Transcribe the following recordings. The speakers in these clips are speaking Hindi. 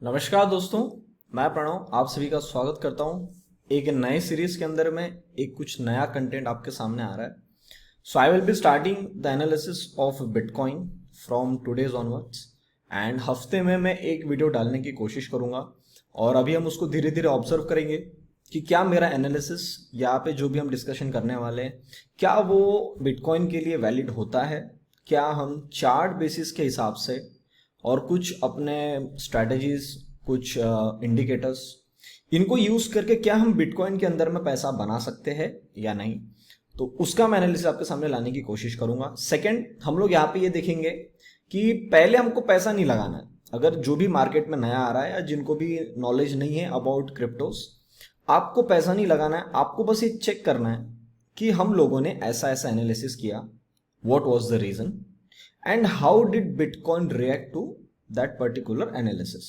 नमस्कार दोस्तों। मैं प्रणव आप सभी का स्वागत करता हूं एक नए सीरीज के अंदर में। एक कुछ नया कंटेंट आपके सामने आ रहा है। So I will be starting the analysis of bitcoin from today's onwards and हफ्ते में मैं एक वीडियो डालने की कोशिश करूंगा और अभी हम उसको धीरे धीरे ऑब्जर्व करेंगे कि क्या मेरा एनालिसिस यहाँ पे जो भी हम डिस्कशन करने वाले हैं क्या वो बिटकॉइन के लिए वैलिड होता है। क्या हम चार्ट बेसिस के हिसाब से और कुछ अपने स्ट्रैटेजीज कुछ इंडिकेटर्स इनको यूज करके क्या हम बिटकॉइन के अंदर में पैसा बना सकते हैं या नहीं, तो उसका मैं एनालिसिस आपके सामने लाने की कोशिश करूंगा। सेकंड, हम लोग यहाँ पे ये देखेंगे कि पहले हमको पैसा नहीं लगाना है। अगर जो भी मार्केट में नया आ रहा है या जिनको भी नॉलेज नहीं है अबाउट क्रिप्टोस, आपको पैसा नहीं लगाना है। आपको बस ये चेक करना है कि हम लोगों ने ऐसा ऐसा एनालिसिस किया, what was the reason and how did bitcoin react to that particular analysis.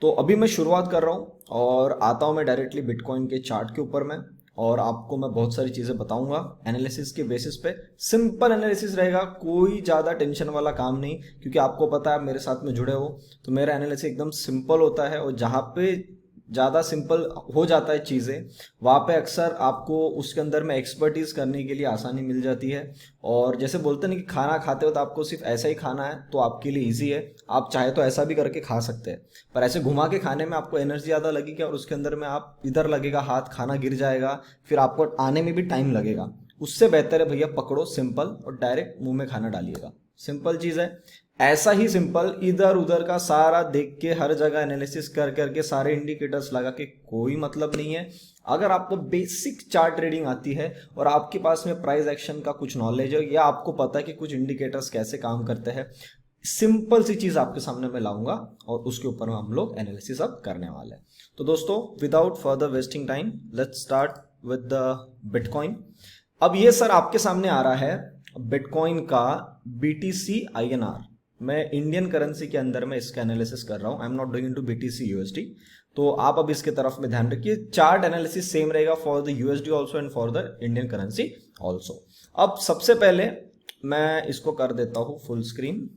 तो अभी मैं शुरुआत कर रहा हूं और आता हूं मैं डायरेक्टली बिटकॉइन के चार्ट के ऊपर में, और आपको मैं बहुत सारी चीजें बताऊंगा एनालिसिस के बेसिस पे। सिंपल एनालिसिस रहेगा, कोई ज्यादा टेंशन वाला काम नहीं, क्योंकि आपको पता है आप मेरे साथ में जुड़े हो तो मेरा एनालिसिस एकदम सिंपल होता है। और जहां पे ज़्यादा सिंपल हो जाता है चीज़ें, वहाँ पे अक्सर आपको उसके अंदर में एक्सपर्टीज करने के लिए आसानी मिल जाती है। और जैसे बोलते नहीं कि खाना खाते हो तो आपको सिर्फ ऐसा ही खाना है तो आपके लिए इजी है, आप चाहे तो ऐसा भी करके खा सकते हैं, पर ऐसे घुमा के खाने में आपको एनर्जी ज़्यादा लगेगी और उसके अंदर में आप इधर लगेगा हाथ, खाना गिर जाएगा, फिर आपको आने में भी टाइम लगेगा। उससे बेहतर है भैया पकड़ो सिंपल और डायरेक्ट मुंह में खाना डालिएगा। सिंपल चीज़ है। ऐसा ही सिंपल इधर उधर का सारा देख के हर जगह एनालिसिस कर करके सारे इंडिकेटर्स लगा के कोई मतलब नहीं है। अगर आपको बेसिक चार्ट ट्रेडिंग आती है और आपके पास में प्राइस एक्शन का कुछ नॉलेज है या आपको पता है कि कुछ इंडिकेटर्स कैसे काम करते हैं, सिंपल सी चीज आपके सामने मैं लाऊंगा और उसके ऊपर हम लोग एनालिसिस अब करने वाले हैं। तो दोस्तों, without further wasting time let's start with the bitcoin. अब ये सर आपके सामने आ रहा है बिटकॉइन का BTC INR। मैं इंडियन करेंसी के अंदर में इसका एनालिसिस कर रहा हूं। I am not doing into BTC USD। तो आप अब इसके तरफ में ध्यान रखिए, चार्ट एनालिसिस सेम रहेगा for the USD also and for the Indian currency also. अब सबसे पहले मैं इसको कर देता हूं फुल स्क्रीन।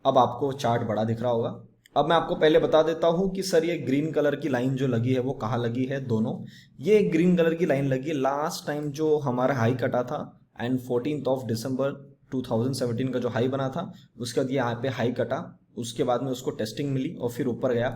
अब आपको चार्ट बड़ा दिख रहा होगा। अब मैं आपको पहले बता देता हूं कि सर ये ग्रीन कलर की लाइन जो लगी है वो कहाँ लगी है। दोनों ये ग्रीन कलर की लाइन लगी है लास्ट टाइम जो हमारा हाई कटा था एंड 14 दिसंबर 2017 का जो हाई बना था, उसके बाद ये यहाँ पे हाई कटा, उसके बाद में उसको टेस्टिंग मिली और फिर ऊपर गया।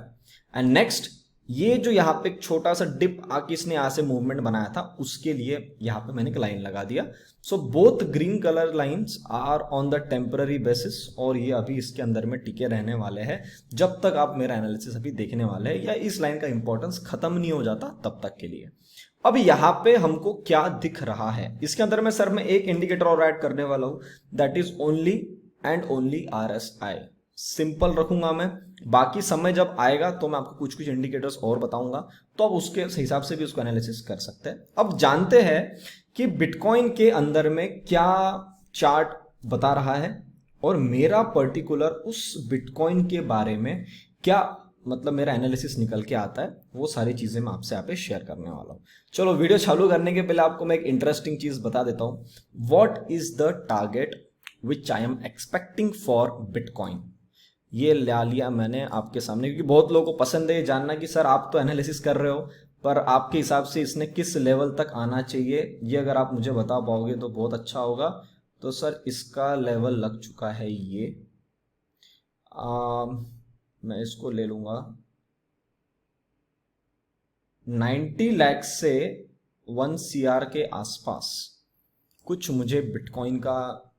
एंड नेक्स्ट ये जो यहाँ पे एक छोटा सा डिप आके इसने यहाँ से मूवमेंट बनाया था, उसके लिए यहाँ पे मैंने एक लाइन लगा दिया। So both green colour lines are on the temporary basis और ये अभी इसके अंदर में टिके रहने वाले हैं जब तक आप मेरा एनालिसिस अभी देखने वाले हैं या इस लाइन का इंपॉर्टेंस खत्म नहीं हो जाता तब तक के लिए। अब यहाँ पे हमको क्या दिख रहा है इसके अंदर में, सर मैं एक इंडिकेटर और ऐड करने वाला हूं, that is only and only RSI। Simple रखूंगा मैं, बाकी समय जब आएगा तो मैं आपको कुछ कुछ इंडिकेटर्स और बताऊंगा, तो आप उसके हिसाब से भी उसको एनालिसिस कर सकते हैं। अब जानते हैं कि बिटकॉइन के अंदर में क्या चार्ट बता रहा है और मेरा पर्टिकुलर उस बिटकॉइन के बारे में क्या मतलब मेरा एनालिसिस निकल के आता है, वो सारी चीजें मैं आपसे यहाँ पे शेयर करने वाला हूँ। चलो वीडियो चालू करने के पहले आपको मैं एक इंटरेस्टिंग चीज बता देता हूँ। What is the target which I am expecting for bitcoin. ये ला लिया मैंने आपके सामने क्योंकि बहुत लोगों को पसंद है ये जानना कि सर आप तो एनालिसिस कर रहे हो पर आपके हिसाब से इसने किस लेवल तक आना चाहिए, ये अगर आप मुझे बता पाओगे तो बहुत अच्छा होगा। तो सर इसका लेवल लग चुका है ये, मैं इसको ले लूंगा 90 लाख से 1 CR के आसपास कुछ मुझे बिटकॉइन का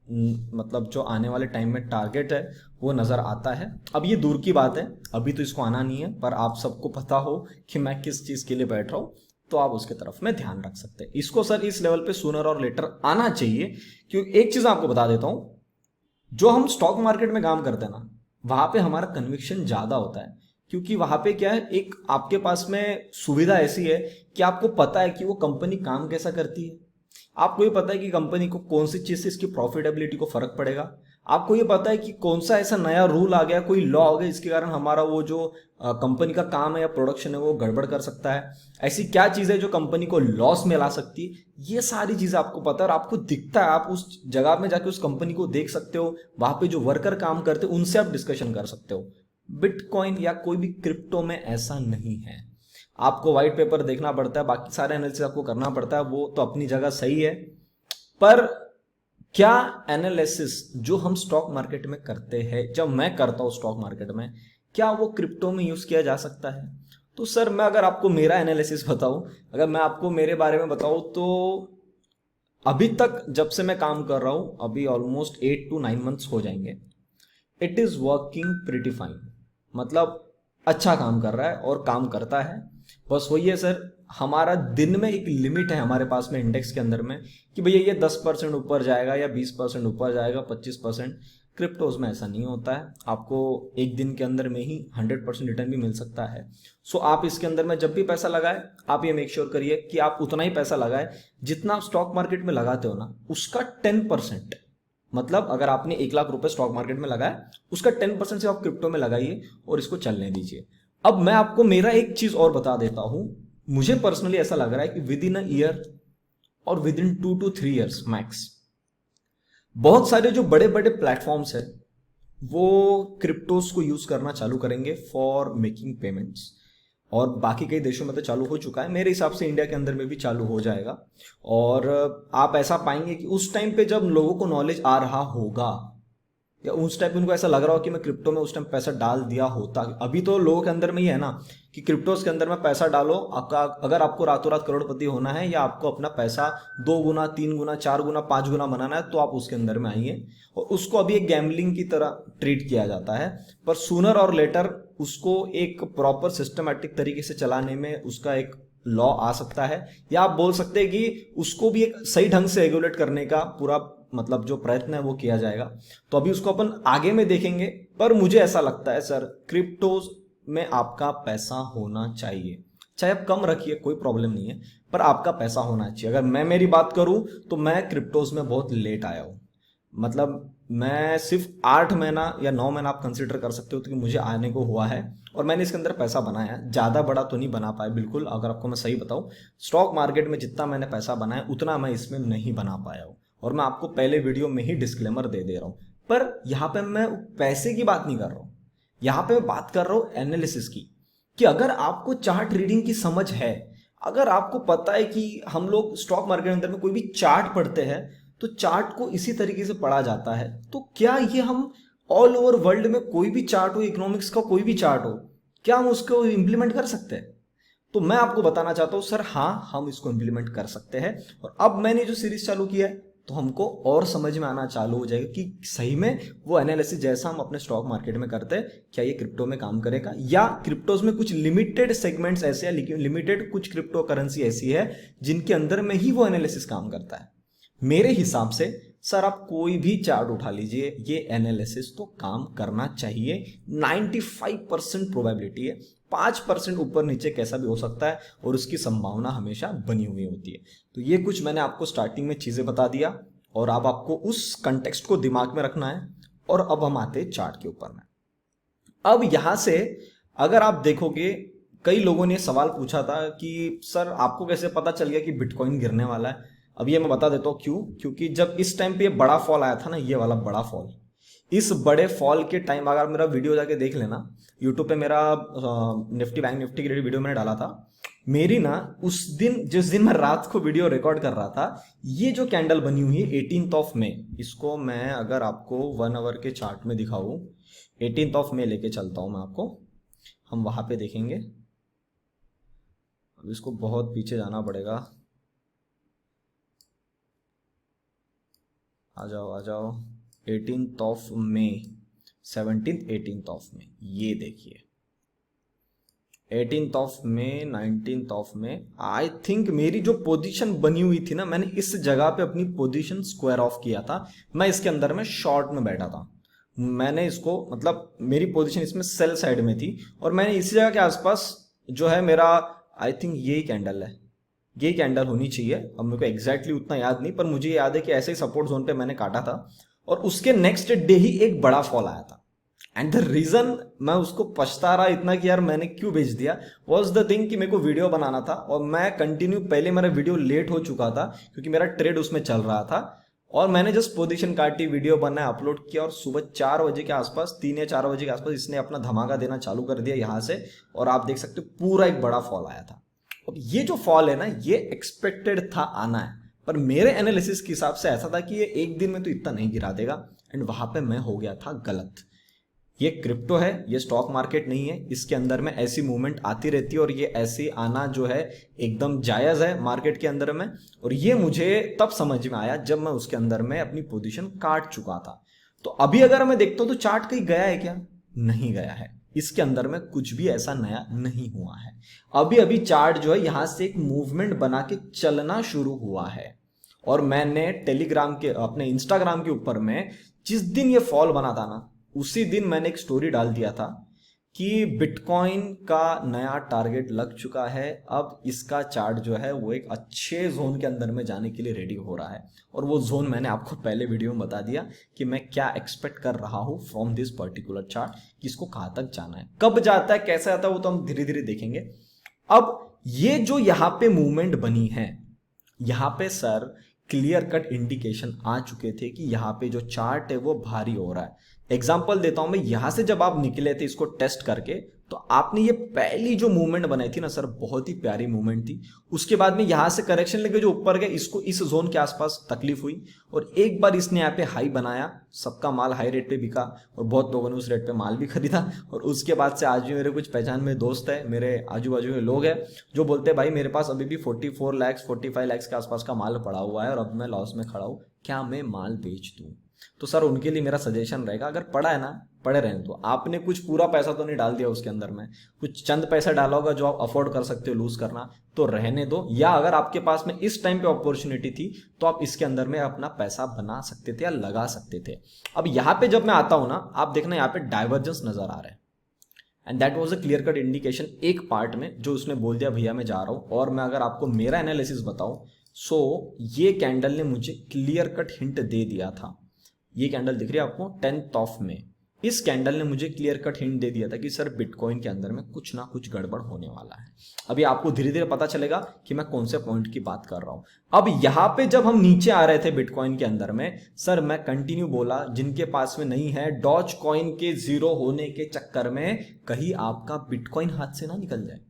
मतलब जो आने वाले टाइम में टारगेट है वो नजर आता है। अब ये दूर की बात है, अभी तो इसको आना नहीं है, पर आप सबको पता हो कि मैं किस चीज के लिए बैठ रहा हूं तो आप उसके तरफ में ध्यान रख सकते हैं। इसको सर इस लेवल पे सूनर और लेटर आना चाहिए, क्योंकि एक चीज आपको बता देता हूं, जो हम स्टॉक मार्केट में काम करते हैं ना, वहां पे हमारा कन्विक्शन ज्यादा होता है, क्योंकि वहां पे क्या है, एक आपके पास में सुविधा ऐसी है कि आपको पता है कि वो कंपनी काम कैसा करती है, आपको ये पता है कि कंपनी को कौन सी चीज से इसकी प्रॉफिटेबिलिटी को फर्क पड़ेगा, आपको ये पता है कि कौन सा ऐसा नया रूल आ गया, कोई लॉ आ गया जिसके कारण हमारा वो जो कंपनी का काम है या प्रोडक्शन है वो गड़बड़ कर सकता है, ऐसी क्या चीज है जो कंपनी को लॉस में ला सकती है, ये सारी चीजें आपको पता है और आपको दिखता है। आप उस जगह में जाके उस कंपनी को देख सकते हो, वहां पे जो वर्कर काम करते हैं उनसे आप डिस्कशन कर सकते हो। बिटकॉइन या कोई भी क्रिप्टो में ऐसा नहीं है। आपको व्हाइट पेपर देखना पड़ता है, बाकी सारे एनालिसिस आपको करना पड़ता है, वो तो अपनी जगह सही है। पर क्या एनालिसिस जो हम स्टॉक मार्केट में करते हैं, जब मैं करता हूं स्टॉक मार्केट में, क्या वो क्रिप्टो में यूज किया जा सकता है? तो सर मैं अगर आपको मेरा एनालिसिस बताऊं, अगर मैं आपको मेरे बारे में बताऊं, तो अभी तक जब से मैं काम कर रहा हूं, अभी ऑलमोस्ट 8 to 9 मंथ्स हो जाएंगे, it is working pretty fine. मतलब अच्छा काम कर रहा है और काम करता है। बस वही है सर, हमारा दिन में एक लिमिट है हमारे पास में इंडेक्स के अंदर में, कि भैया ये 10% ऊपर जाएगा या 20% ऊपर जाएगा, 25%। क्रिप्टोज में ऐसा नहीं होता है, आपको एक दिन के अंदर में ही 100% रिटर्न भी मिल सकता है। सो आप इसके अंदर में जब भी पैसा लगाए, आप ये मेक श्योर करिए कि आप उतना ही पैसा लगाए जितना आप स्टॉक मार्केट में लगाते हो ना, उसका 10%। मतलब अगर आपने 1 लाख रुपए स्टॉक मार्केट में लगाया, उसका 10% से आप क्रिप्टो में लगाइए और इसको चलने दीजिए। अब मैं आपको मेरा एक चीज और बता देता हूं, मुझे पर्सनली ऐसा लग रहा है कि विद इन अ ईयर और with in 2 to 3 years max, बहुत सारे जो बड़े बड़े प्लेटफॉर्म्स है वो क्रिप्टोस को यूज करना चालू करेंगे फॉर मेकिंग पेमेंट्स। और बाकी कई देशों में तो चालू हो चुका है, मेरे हिसाब से इंडिया के अंदर में भी चालू हो जाएगा। और आप ऐसा पाएंगे कि उस टाइम पे जब लोगों को नॉलेज आ रहा होगा, या उस टाइम पे उनको ऐसा लग रहा हो कि मैं क्रिप्टो में उस टाइम पैसा डाल दिया होता। अभी तो लोगों के अंदर में ही है ना कि क्रिप्टोस के अंदर में पैसा डालो, अगर आपको रातों रात करोड़पति होना है या आपको अपना पैसा 2 गुना 3 गुना 4 गुना 5 गुना बनाना है, तो आप उसके अंदर में आइए। और उसको अभी एक गैम्बलिंग की तरह ट्रीट किया जाता है, पर सूनर और लेटर उसको एक प्रॉपर सिस्टमैटिक तरीके से चलाने में उसका एक लॉ आ सकता है, या आप बोल सकते हैं कि उसको भी एक सही ढंग से रेगुलेट करने का पूरा मतलब जो प्रयत्न है वो किया जाएगा। तो अभी उसको अपन आगे में देखेंगे। पर मुझे ऐसा लगता है सर, क्रिप्टोज में आपका पैसा होना चाहिए, चाहे आप कम रखिए कोई प्रॉब्लम नहीं है, पर आपका पैसा होना चाहिए। अगर मैं मेरी बात करूं तो मैं क्रिप्टोज में बहुत लेट आया हूं। मतलब मैं सिर्फ 8 महीना या 9 महीना आप कंसिडर कर सकते हो तो कि मुझे आने को हुआ है, और मैंने इसके अंदर पैसा बनाया। ज़्यादा बड़ा तो नहीं बना पाया बिल्कुल, अगर आपको मैं सही बताऊं, स्टॉक मार्केट में जितना मैंने पैसा बनाया उतना मैं इसमें नहीं बना पाया हूं। और मैं आपको पहले वीडियो में ही डिस्क्लेमर दे रहा हूं। पर यहाँ पे मैं पैसे की बात नहीं कर रहा हूं, यहाँ पे मैं बात कर रहा हूं एनालिसिस की। कि अगर आपको चार्ट रीडिंग की समझ है, अगर आपको पता है कि हम लोग स्टॉक मार्केट के अंदर में कोई भी चार्ट पढ़ते हैं तो चार्ट को इसी तरीके से पढ़ा जाता है, तो क्या ये हम ऑल ओवर वर्ल्ड में कोई भी चार्ट हो, इकोनॉमिक्स का कोई भी चार्ट हो, क्या हम उसको इंप्लीमेंट कर सकते हैं? तो मैं आपको बताना चाहता हूं सर, हाँ हम इसको इंप्लीमेंट कर सकते हैं। और अब मैंने जो सीरीज चालू किया है तो हमको और समझ में आना चालू हो जाएगा कि सही में वो एनालिसिस जैसा हम अपने स्टॉक मार्केट में करते हैं, क्या ये क्रिप्टो में काम करेगा, या क्रिप्टोज में कुछ लिमिटेड सेगमेंट्स ऐसे हैं, लिमिटेड कुछ क्रिप्टो करेंसी ऐसी है जिनके अंदर में ही वो एनालिसिस काम करता है। मेरे हिसाब से सर आप कोई भी चार्ट उठा लीजिए, ये एनालिसिस तो काम करना चाहिए। 95% प्रोबेबिलिटी है, 5% ऊपर नीचे कैसा भी हो सकता है, और उसकी संभावना हमेशा बनी हुई होती है। तो ये कुछ मैंने आपको स्टार्टिंग में चीजें बता दिया, और अब आपको उस कंटेक्स्ट को दिमाग में रखना है। और अब हम आते हैं चार्ट के ऊपर में। अब यहां से अगर आप देखोगे, कई लोगों ने सवाल पूछा था कि सर आपको कैसे पता चल गया कि बिटकॉइन गिरने वाला है। अब ये मैं बता देता हूँ क्यों। क्योंकि जब इस टाइम पे ये बड़ा फॉल आया था ना, ये वाला बड़ा फॉल, इस बड़े फॉल के टाइम अगर मेरा वीडियो जाके देख लेना यूट्यूब पे, मेरा निफ्टी बैंक निफ्टी की वीडियो मैंने डाला था, मेरी ना उस दिन, जिस दिन मैं रात को वीडियो रिकॉर्ड कर रहा था, ये जो कैंडल बनी हुई है 18 मई, इसको मैं अगर आपको 1 आवर के चार्ट में दिखाऊं, 18 मई लेके चलता हूं मैं आपको, हम वहां पे देखेंगे। अब इसको बहुत पीछे जाना पड़ेगा, आ जाओ आ जाओ। 18 मई, 18 मई, ये देखिए 18 मई, 19 मई। आई थिंक मेरी जो पोजीशन बनी हुई थी ना, मैंने इस जगह पे अपनी पोजीशन स्क्वायर ऑफ किया था। मैं इसके अंदर में शॉर्ट में बैठा था, मैंने इसको, मतलब मेरी पोजीशन इसमें सेल साइड में थी, और मैंने इसी जगह के आसपास जो है मेरा, आई थिंक यही कैंडल है, यही कैंडल होनी चाहिए। अब मेरे को एग्जैक्टली उतना याद नहीं, पर मुझे याद है कि ऐसे ही सपोर्ट जोन पे मैंने काटा था, और उसके नेक्स्ट डे ही एक बड़ा फॉल आया था। एंड द रीजन मैं उसको पछता रहा इतना कि यार मैंने क्यों भेज दिया, वॉज द थिंग कि मेरे को वीडियो बनाना था, और मैं कंटिन्यू, पहले मेरा वीडियो लेट हो चुका था क्योंकि मेरा ट्रेड उसमें चल रहा था, और मैंने जस्ट पोजीशन काटी, वीडियो बनाया, अपलोड किया और सुबह 4 बजे के आसपास, 3 या 4 बजे के आसपास इसने अपना धमाका देना चालू कर दिया यहाँ से, और आप देख सकते हो पूरा एक बड़ा फॉल आया था। अब ये जो फॉल है ना, ये एक्सपेक्टेड था आना है, पर मेरे एनालिसिस के हिसाब से ऐसा था कि ये एक दिन में तो इतना नहीं गिरा देगा, एंड वहां पे मैं हो गया था गलत। ये क्रिप्टो है, ये स्टॉक मार्केट नहीं है, इसके अंदर में ऐसी मूवमेंट आती रहती है और ये ऐसे आना जो है एकदम जायज़ है मार्केट के अंदर में। और ये मुझे तब समझ में आया जब मैं उसके अंदर में अपनी पोजीशन काट चुका था। तो अभी अगर मैं देखता हूं तो चार्ट कहीं गया है क्या? नहीं गया है, इसके अंदर में कुछ भी ऐसा नया नहीं हुआ है। अभी अभी चार्ट जो है यहां से एक मूवमेंट बना के चलना शुरू हुआ है। और मैंने टेलीग्राम के, अपने इंस्टाग्राम के ऊपर में जिस दिन ये फॉल बना था ना, उसी दिन मैंने एक स्टोरी डाल दिया था कि बिटकॉइन का नया टारगेट लग चुका है। अब इसका चार्ट जो है वो एक अच्छे जोन के अंदर में जाने के लिए रेडी हो रहा है। और वो जोन मैंने आपको पहले वीडियो में बता दिया कि मैं क्या एक्सपेक्ट कर रहा हूं फ्रॉम दिस पर्टिकुलर चार्ट, कि इसको कहां तक जाना है, कब जाता है, कैसे आता है, वो तो हम धीरे धीरे देखेंगे। अब ये जो यहां पे मूवमेंट बनी है, यहां पे सर क्लियर कट इंडिकेशन आ चुके थे कि यहां पे जो चार्ट है वो भारी हो रहा है। एग्जाम्पल देता हूं मैं, यहां से जब आप निकले थे इसको टेस्ट करके, तो आपने ये पहली जो मूवमेंट बनाई थी ना सर, बहुत ही प्यारी मूवमेंट थी। उसके बाद में यहां से करेक्शन लेके जो ऊपर गए, इसको इस जोन के आसपास तकलीफ हुई, और एक बार इसने यहाँ पे हाई बनाया, सबका माल हाई रेट पे बिका और बहुत लोगों ने उस रेट पे माल भी खरीदा। और उसके बाद से आज भी मेरे कुछ पहचान में दोस्त है, मेरे आजू बाजू में लोग हैं जो बोलते हैं भाई मेरे पास अभी भी 44 लाख 45 लाख के आसपास का माल पड़ा हुआ है और अब मैं लॉस में खड़ा हूं, क्या मैं माल बेच दूं? तो सर उनके लिए मेरा सजेशन रहेगा, अगर पड़ा है ना, पड़े रहें। तो आपने कुछ पूरा पैसा तो नहीं डाल दिया उसके अंदर में, कुछ चंद पैसा डाला होगा जो आप अफोर्ड कर सकते हो लूज करना, तो रहने दो। या अगर आपके पास में इस टाइम पे अपॉर्चुनिटी थी तो आप इसके अंदर में अपना पैसा बना सकते थे या लगा सकते थे। अब यहाँ पे जब मैं आता हूं ना, आप देखना यहाँ पे डाइवर्जेंस नजर आ रहा है, and that was a clear cut indication एक पार्ट में जो उसने बोल दिया भैया मैं जा रहा हूं। और मैं अगर आपको मेरा एनालिसिस बताऊं, सो ये कैंडल ने मुझे क्लियर कट हिंट दे दिया था। ये कैंडल दिख रही है आपको 10th ऑफ में, इस कैंडल ने मुझे क्लियर कट हिंट दे दिया था कि सर बिटकॉइन के अंदर में कुछ ना कुछ गड़बड़ होने वाला है। अभी आपको धीरे धीरे पता चलेगा कि मैं कौन से पॉइंट की बात कर रहा हूं। अब यहां पे जब हम नीचे आ रहे थे बिटकॉइन के अंदर में, सर मैं कंटिन्यू बोला जिनके पास में नहीं है, डॉज कॉइन के जीरो होने के चक्कर में कहीं आपका बिटकॉइन हाथ से ना निकल जाए।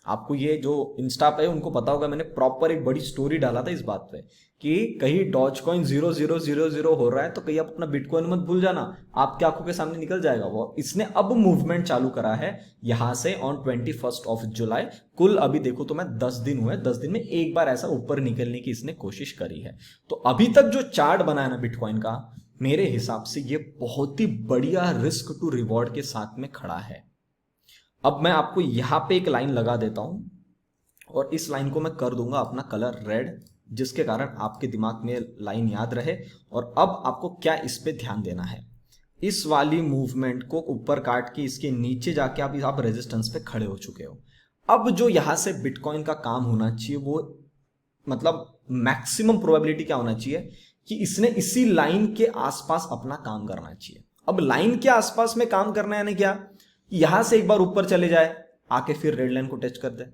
आपको ये जो इंस्टा पे उनको पता होगा, मैंने प्रॉपर एक बड़ी स्टोरी डाला था इस बात पे कि कहीं डॉज कॉइन 0000 हो रहा है तो कहीं आप अपना बिटकॉइन मत भूल जाना, आपकी आंखों के सामने निकल जाएगा वो। इसने अब मूवमेंट चालू करा है यहां से ऑन 21 ऑफ जुलाई। कुल अभी देखो तो मैं 10 दिन हुए, 10 दिन में एक बार ऐसा ऊपर निकलने की इसने कोशिश करी है। तो अभी तक जो चार्ट बना है ना बिटकॉइन का, मेरे हिसाब से ये बहुत ही बढ़िया रिस्क टू रिवॉर्ड के साथ में खड़ा है। अब मैं आपको यहां पे एक लाइन लगा देता हूं और इस लाइन को मैं कर दूंगा अपना कलर रेड, जिसके कारण आपके दिमाग में लाइन याद रहे। और अब आपको क्या इस पे ध्यान देना है, इस वाली मूवमेंट को ऊपर काट के इसके नीचे जाके आप रेजिस्टेंस पे खड़े हो चुके हो। अब जो यहां से बिटकॉइन का काम होना चाहिए वो, मतलब मैक्सिमम प्रोबेबिलिटी क्या होना चाहिए कि इसने इसी लाइन के आसपास अपना काम करना चाहिए। अब लाइन के आसपास में काम करना है यानी क्या, यहां से एक बार ऊपर चले जाए, आके फिर रेड लाइन को टच कर दे,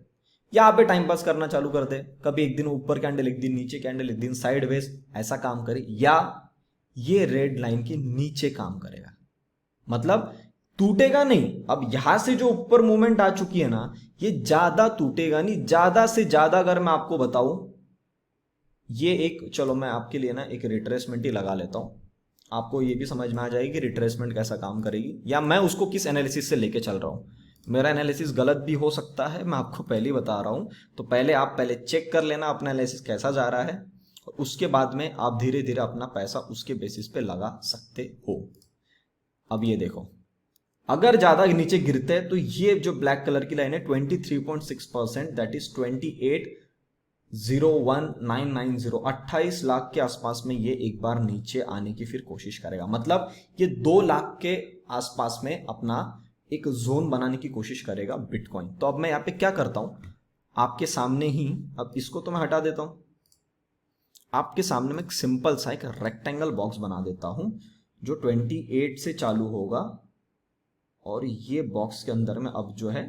यहाँ पे टाइम पास करना चालू कर दे, कभी एक दिन ऊपर कैंडल, एक दिन नीचे कैंडल, एक दिन साइडवेज, ऐसा काम करे, या ये रेड लाइन के नीचे काम करेगा, मतलब टूटेगा नहीं। अब यहां से जो ऊपर मूवमेंट आ चुकी है ना, ये ज्यादा टूटेगा नहीं, ज्यादा से ज्यादा अगर मैं आपको बताऊं, ये एक, चलो मैं आपके लिए ना एक रिट्रेसमेंट ही लगा लेता हूं, आपको ये भी समझ में आ जाएगी रिट्रेसमेंट कैसा काम करेगी, या मैं उसको किस एनालिसिस से लेके चल रहा हूं। मेरा एनालिसिस गलत भी हो सकता है, मैं आपको पहले ही बता रहा हूं। तो पहले आप पहले चेक कर लेना अपना एनालिसिस कैसा जा रहा है, और उसके बाद में आप धीरे धीरे अपना पैसा उसके बेसिस पे लगा सकते हो। अब ये देखो, अगर ज्यादा नीचे गिरते हैं तो ये जो ब्लैक कलर की लाइन है 23.6%, दैट इज 28,01990, 28 लाख के आसपास में ये एक बार नीचे आने की फिर कोशिश करेगा। मतलब ये 2 लाख के आसपास में अपना एक जोन बनाने की कोशिश करेगा बिटकॉइन। तो अब मैं यहाँ पे क्या करता हूं, आपके सामने ही, अब इसको तो मैं हटा देता हूं, आपके सामने में एक सिंपल सा एक रेक्टेंगल बॉक्स बना देता हूं जो 28 से चालू होगा, और ये बॉक्स के अंदर में अब जो है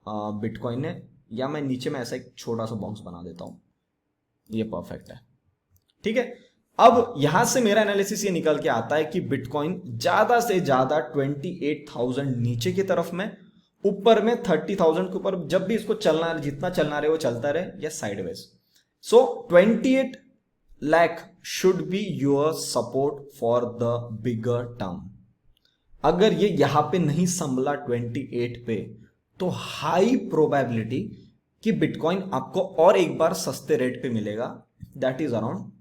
बिटकॉइन है, या मैं नीचे में ऐसा एक छोटा सा बॉक्स बना देता हूं, ये परफेक्ट है, ठीक है। अब यहां से मेरा एनालिसिस ये निकल के आता है कि बिटकॉइन ज्यादा से ज्यादा 28,000 नीचे की तरफ में, ऊपर में 30,000 के ऊपर जब भी इसको चलना है, जितना चलना रहे वो चलता रहे या sideways. So 28 lakh should be your support for the bigger term. अगर ये यहां पे नहीं संभला 28 पे, तो हाई प्रोबेबिलिटी कि बिटकॉइन आपको और एक बार सस्ते रेट पे मिलेगा, दैट इज अराउंड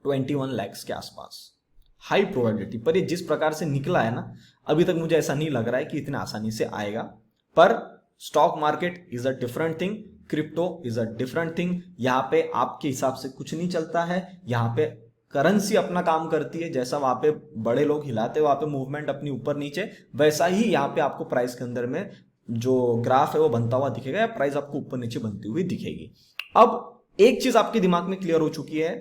21 लाख के आसपास। हाई प्रोबेबिलिटी, पर ये जिस प्रकार से निकला है ना, अभी तक मुझे ऐसा नहीं लग रहा है कि इतने आसानी से आएगा। पर stock market is a different thing, crypto is a different thing. यहां पे आपके हिसाब से कुछ नहीं चलता है, यहां पे करेंसी अपना काम करती है। जैसा वहां पे बड़े लोग हिलाते हैं वहां पे मूवमेंट अपनी ऊपर नीचे, वैसा ही यहाँ पे आपको प्राइस के अंदर में जो ग्राफ है वो बनता हुआ दिखेगा, या प्राइस आपको ऊपर नीचे बनती हुई दिखेगी। अब एक चीज आपके दिमाग में क्लियर हो चुकी है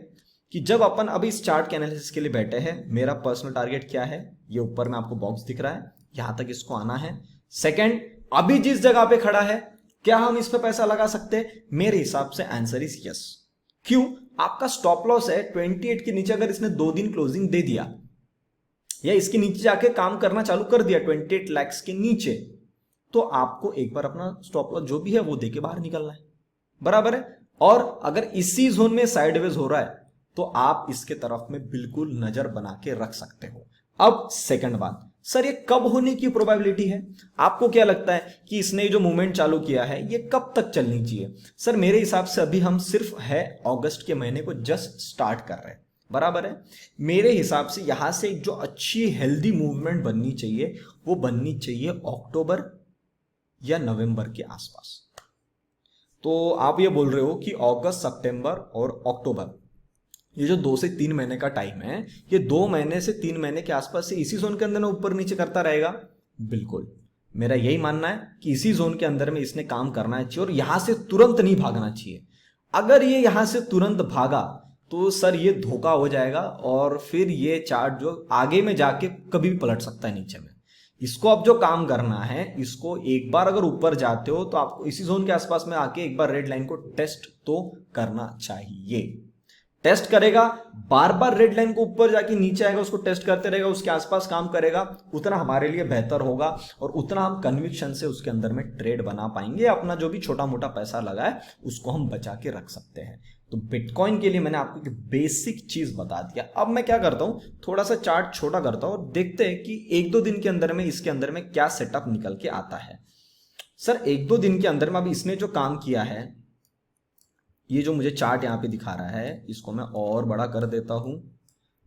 कि जब अपन अभी इस चार्ट के एनालिसिस के लिए बैठे हैं, मेरा पर्सनल टारगेट क्या है, ये ऊपर में आपको बॉक्स दिख रहा है, यहां तक इसको आना है। सेकंड, अभी जिस जगह पे खड़ा है क्या हम इस पे पैसा लगा सकते हैं? मेरे हिसाब से आंसर इज यस। क्यों? आपका स्टॉप लॉस है 28 के नीचे। अगर इसने 2 दिन क्लोजिंग दे दिया या इसके नीचे जाके काम करना चालू कर दिया 28 लाख के नीचे, तो आपको एक बार अपना स्टॉप लॉस जो भी है वो देके बाहर निकलना है, बराबर है। और अगर इसी जोन में साइडवेज हो रहा है तो आप इसके तरफ में बिल्कुल नजर बना के रख सकते हो। अब सेकंड बात, सर ये कब होने की प्रोबेबिलिटी है? आपको क्या लगता है कि इसने जो मूवमेंट चालू किया है ये कब तक चलनी चाहिए? सर मेरे हिसाब से अभी हम सिर्फ है अगस्त के महीने को जस्ट स्टार्ट कर रहे हैं, बराबर है। मेरे हिसाब से यहां से जो अच्छी हेल्दी मूवमेंट बननी चाहिए वो बननी चाहिए अक्टूबर या नवंबर के आसपास। तो आप ये बोल रहे हो कि अगस्त, सितंबर और अक्टूबर, ये जो 2 से 3 महीने का टाइम है, ये 2 महीने से 3 महीने के आसपास से इसी जोन के अंदर में ऊपर नीचे करता रहेगा? बिल्कुल, मेरा यही मानना है कि इसी जोन के अंदर में इसने काम करना चाहिए और यहां से तुरंत नहीं भागना चाहिए। अगर ये यहां से तुरंत भागा तो सर ये धोखा हो जाएगा और फिर ये चार्ट जो आगे में जाके कभी भी पलट सकता है नीचे में। इसको अब जो काम करना है, इसको एक बार अगर ऊपर जाते हो तो आपको इसी जोन के आसपास में आके एक बार रेड लाइन को टेस्ट तो करना चाहिए। टेस्ट करेगा, बार बार रेड लाइन को ऊपर जाके नीचे आएगा, उसको टेस्ट करते रहेगा, उसके आसपास काम करेगा, उतना हमारे लिए बेहतर होगा और उतना हम कन्विक्शन से उसके अंदर में ट्रेड बना पाएंगे। अपना जो भी छोटा मोटा पैसा लगा है उसको हम बचा के रख सकते हैं। तो बिटकॉइन के लिए मैंने आपको एक बेसिक चीज बता दिया। अब मैं क्या करता हूं, थोड़ा सा चार्ट छोटा करता हूं और देखते हैं कि 1-2 दिन के अंदर में इसके अंदर में क्या सेटअप निकल के आता है। सर 1-2 दिन के अंदर में अब इसने जो काम किया है, ये जो मुझे चार्ट यहाँ पे दिखा रहा है, इसको मैं और बड़ा कर देता हूं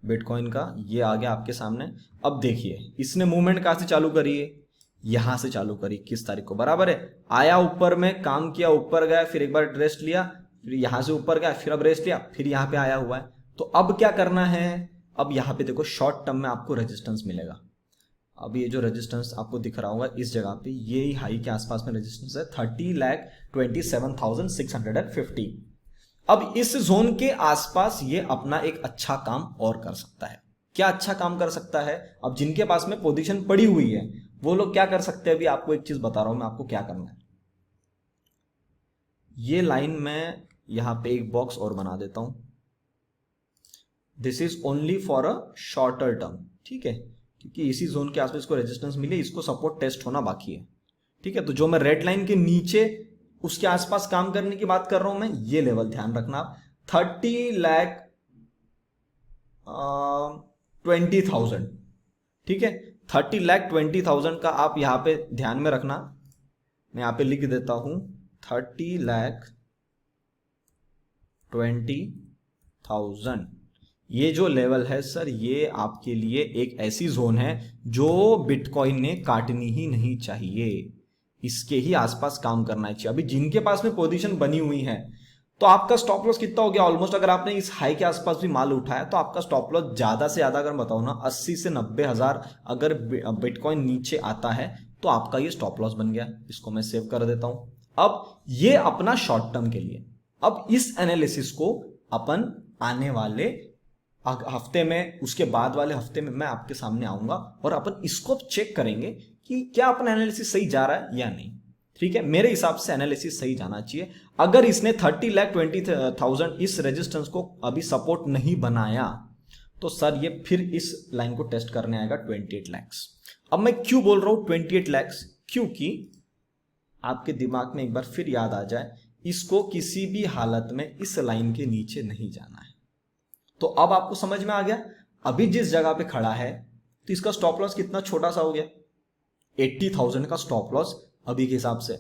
बिटकॉइन का, ये आ गया आपके सामने। अब देखिए इसने मूवमेंट कहां से चालू करी है? यहां से चालू करी, किस तारीख को, बराबर है। आया ऊपर में, काम किया, ऊपर गया, फिर एक बार रेस्ट लिया, फिर यहां से ऊपर गया, फिर अब रेस्ट लिया, फिर यहां पे आया हुआ है। तो अब क्या करना है? अब यहां पे देखो शॉर्ट टर्म में आपको रेजिस्टेंस मिलेगा। अब ये जो रेजिस्टेंस आपको दिख रहा होगा इस जगह पे, ये ही हाई के आसपास में रेजिस्टेंस है 30,27,650। अब इस जोन के आसपास ये अपना एक अच्छा काम और कर सकता है। क्या अच्छा काम कर सकता है? अब जिनके पास में पोजीशन पड़ी हुई है वो लोग क्या कर सकते हैं? अभी आपको एक चीज बता रहा हूं मैं आपको क्या करना है। ये लाइन में यहां पे एक बॉक्स और बना देता हूं, this is only for a shorter term, ठीक है, क्योंकि इसी जोन के आसपास इसको रेजिस्टेंस मिले, इसको सपोर्ट टेस्ट होना बाकी है, ठीक है। तो जो मैं रेड लाइन के नीचे उसके आसपास काम करने की बात कर रहा हूं मैं, ये लेवल ध्यान रखना आप, 30,20,000, ठीक है, 30,20,000 का आप यहां पे ध्यान में रखना। मैं यहां पे लिख देता हूं 30,20,000। ये जो लेवल है सर, ये आपके लिए एक ऐसी जोन है जो बिटकॉइन ने काटनी ही नहीं चाहिए, इसके ही आसपास काम करना चाहिए। अभी जिनके पास में पोजीशन बनी हुई है, तो आपका स्टॉप लॉस कितना हो गया ऑलमोस्ट, अगर आपने इस हाई के आसपास भी माल उठाया तो आपका स्टॉप लॉस ज्यादा से ज्यादा, अगर बताऊं ना, 80 से 90 हजार अगर बिटकॉइन नीचे आता है तो आपका ये स्टॉप लॉस बन गया। इसको मैं सेव कर देता हूं। अब ये अपना शॉर्ट टर्म के लिए। अब इस एनालिसिस को अपन आने वाले हफ्ते में, उसके बाद वाले हफ्ते में मैं आपके सामने आऊंगा और अपन इसको चेक करेंगे कि क्या अपना एनालिसिस सही जा रहा है या नहीं, ठीक है। मेरे हिसाब से एनालिसिस सही जाना चाहिए। अगर इसने 30,20,000 इस रेजिस्टेंस को अभी सपोर्ट नहीं बनाया तो सर ये फिर इस लाइन को टेस्ट करने आएगा 28 लैक्स। अब मैं क्यों बोल रहा हूं 28 लैक्स, क्योंकि आपके दिमाग में एक बार फिर याद आ जाए, इसको किसी भी हालत में इस लाइन के नीचे नहीं जाना है। तो अब आपको समझ में आ गया, अभी जिस जगह पे खड़ा है तो इसका स्टॉप लॉस कितना छोटा सा हो गया, 80,000 का स्टॉप लॉस अभी के हिसाब से।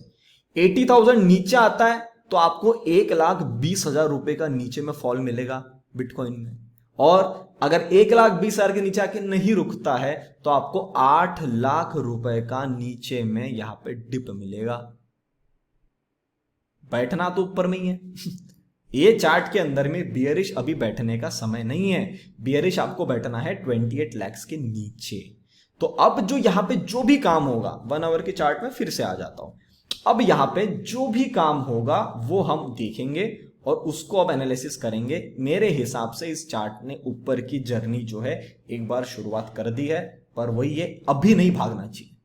80,000 नीचे आता है तो आपको 1,20,000 रुपए का नीचे में फॉल मिलेगा बिटकॉइन में, और अगर 1,20,000 के नीचे आके नहीं रुकता है तो आपको 8 लाख रुपए का नीचे में यहां पे डिप मिलेगा। बैठना तो ऊपर में ही है ये चार्ट के अंदर में बियरिश अभी बैठने का समय नहीं है, बियरिश आपको बैठना है 28 लैक्स के नीचे। तो अब जो यहां पे जो भी काम होगा, 1 आवर के चार्ट में फिर से आ जाता हूं, अब यहां पे जो भी काम होगा वो हम देखेंगे और उसको अब एनालिसिस करेंगे। मेरे हिसाब से इस चार्ट ने ऊपर की जर्नी जो है एक बार शुरुआत कर दी है, पर वही ये अभी नहीं भागना चाहिए,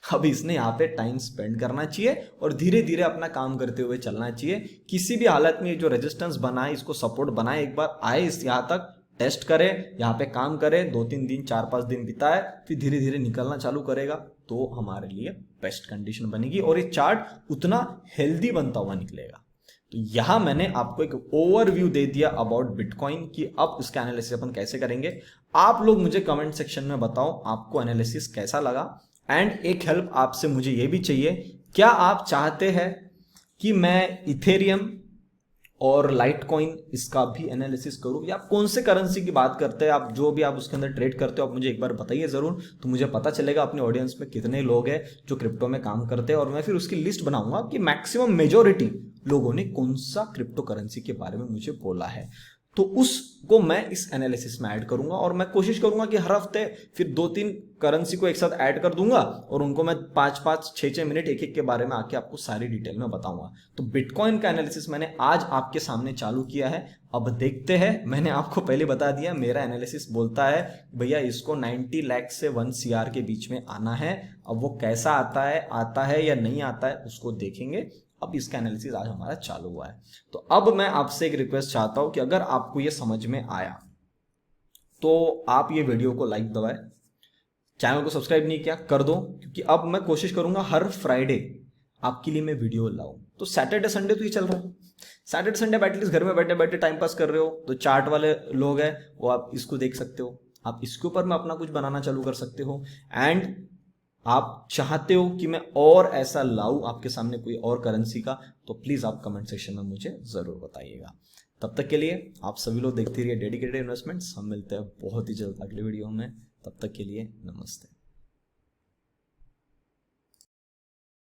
अब इसने यहाँ पे टाइम स्पेंड करना चाहिए और धीरे धीरे अपना काम करते हुए चलना चाहिए। किसी भी हालत में जो रेजिस्टेंस बनाए, इसको सपोर्ट बनाए, एक बार आए इस यहाँ तक, टेस्ट करे, यहाँ पे काम करे, 2-3 दिन 4-5 दिन बिताए, फिर धीरे धीरे निकलना चालू करेगा तो हमारे लिए बेस्ट कंडीशन बनेगी और ये चार्ट उतना हेल्दी बनता हुआ निकलेगा। तो यहां मैंने आपको एक ओवरव्यू दे दिया अबाउट बिटकॉइन कि अब इसका एनालिसिस अपन कैसे करेंगे। आप लोग मुझे कमेंट सेक्शन में बताओ आपको एनालिसिस कैसा लगा। एंड एक हेल्प आपसे मुझे ये भी चाहिए, क्या आप चाहते हैं कि मैं इथेरियम और लाइट कॉइन इसका भी एनालिसिस करूं, या कौन से करेंसी की बात करते हैं आप, जो भी आप उसके अंदर ट्रेड करते हो आप मुझे एक बार बताइए जरूर, तो मुझे पता चलेगा अपने ऑडियंस में कितने लोग हैं जो क्रिप्टो में काम करते हैं, और मैं फिर उसकी लिस्ट बनाऊंगा कि मैक्सिमम मेजोरिटी लोगों ने कौन सा क्रिप्टो करेंसी के बारे में मुझे बोला है, तो उसको मैं इस एनालिसिस में ऐड करूंगा। और मैं कोशिश करूंगा कि हर हफ्ते फिर 2-3 करेंसी को एक साथ ऐड कर दूंगा और उनको मैं 5-5, 6-6 मिनट एक एक के बारे में आके आपको सारी डिटेल में बताऊंगा। तो बिटकॉइन का एनालिसिस मैंने आज आपके सामने चालू किया है, अब देखते हैं। मैंने आपको पहले बता दिया, मेरा एनालिसिस बोलता है भैया इसको 90 लाख से 1 CR के बीच में आना है। अब वो कैसा आता है या नहीं आता है उसको देखेंगे। अब इसका एनालिसिस आज हमारा चालू हुआ है। तो अब मैं आपसे एक रिक्वेस्ट चाहता हूं कि अगर आपको ये समझ में आया तो आप ये वीडियो को लाइक दबाएं, चैनल को सब्सक्राइब नहीं किया कर दो, क्योंकि अब मैं कोशिश करूंगा हर फ्राइडे आपके लिए मैं वीडियो लाऊं। तो सैटरडे संडे तो ये चल रहा है, सैटरडे संडे आप एटलीस्ट घर में बैठे बैठे टाइम पास कर रहे हो, तो चार्ट वाले लोग हैं वो आप इसको देख सकते हो, आप इसके ऊपर में अपना कुछ बनाना चालू कर सकते हो। एंड आप चाहते हो कि मैं और ऐसा लाऊं आपके सामने कोई और करेंसी का, तो प्लीज आप कमेंट सेक्शन में मुझे जरूर बताइएगा। तब तक के लिए आप सभी लोग देखते रहिए डेडिकेटेड इन्वेस्टमेंट्स। हम मिलते हैं बहुत ही जल्द अगले वीडियो में, तब तक के लिए नमस्ते।